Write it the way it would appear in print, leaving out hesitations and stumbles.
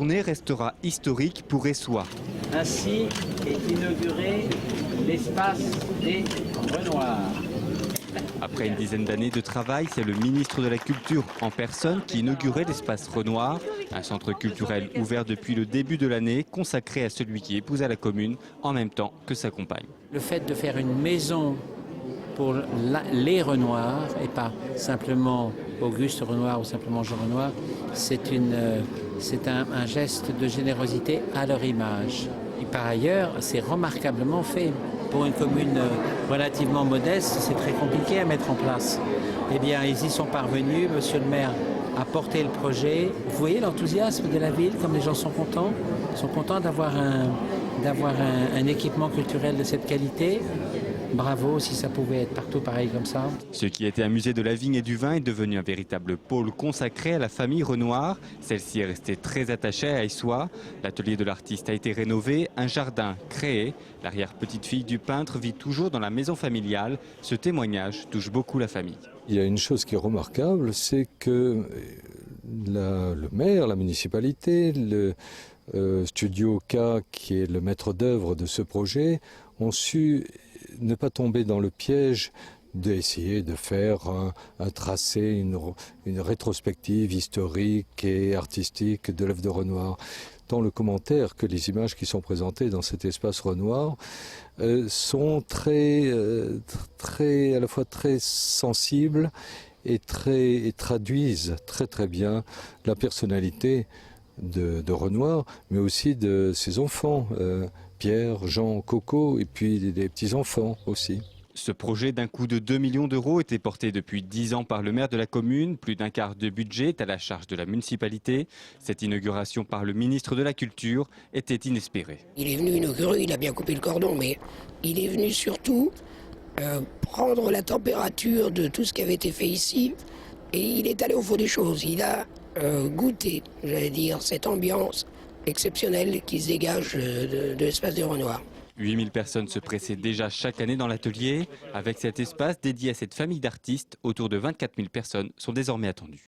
journée restera historique pour Essois. Ainsi est inauguré l'espace des Renoirs. Après une dizaine d'années de travail, c'est le ministre de la Culture en personne qui inaugurait l'espace Renoir, un centre culturel ouvert depuis le début de l'année, consacré à celui qui épousa la commune en même temps que sa compagne. Le fait de faire une maison pour les Renoirs et pas simplement Auguste Renoir ou simplement Jean Renoir, c'est un geste de générosité à leur image. Et par ailleurs, c'est remarquablement fait. Pour une commune relativement modeste, c'est très compliqué à mettre en place. Eh bien, ils y sont parvenus. Monsieur le maire a porté le projet. Vous voyez l'enthousiasme de la ville, comme les gens sont contents. Ils sont contents d'avoir un équipement culturel de cette qualité. Bravo, si ça pouvait être partout pareil comme ça. Ce qui était un musée de la vigne et du vin est devenu un véritable pôle consacré à la famille Renoir. Celle-ci est restée très attachée à Essois. L'atelier de l'artiste a été rénové, un jardin créé. L'arrière-petite-fille du peintre vit toujours dans la maison familiale. Ce témoignage touche beaucoup la famille. Il y a une chose qui est remarquable, c'est que le maire, la municipalité, le Studio K, qui est le maître d'œuvre de ce projet, ont su ne pas tomber dans le piège d'essayer de faire un tracé, une rétrospective historique et artistique de l'œuvre de Renoir. Tant le commentaire que les images qui sont présentées dans cet espace Renoir sont à la fois très sensibles et traduisent très bien la personnalité de Renoir, mais aussi de ses enfants, Pierre, Jean, Coco, et puis des petits-enfants aussi. Ce projet d'un coût de 2 millions d'euros était porté depuis 10 ans par le maire de la commune. Plus d'un quart de budget est à la charge de la municipalité. Cette inauguration par le ministre de la Culture était inespérée. Il est venu inaugurer, il a bien coupé le cordon, mais il est venu surtout prendre la température de tout ce qui avait été fait ici. Et il est allé au fond des choses. Il a goûté, j'allais dire, cette ambiance exceptionnelle qui se dégage de l'espace des Renoirs. 8000 personnes se pressaient déjà chaque année dans l'atelier. Avec cet espace dédié à cette famille d'artistes, autour de 24 000 personnes sont désormais attendues.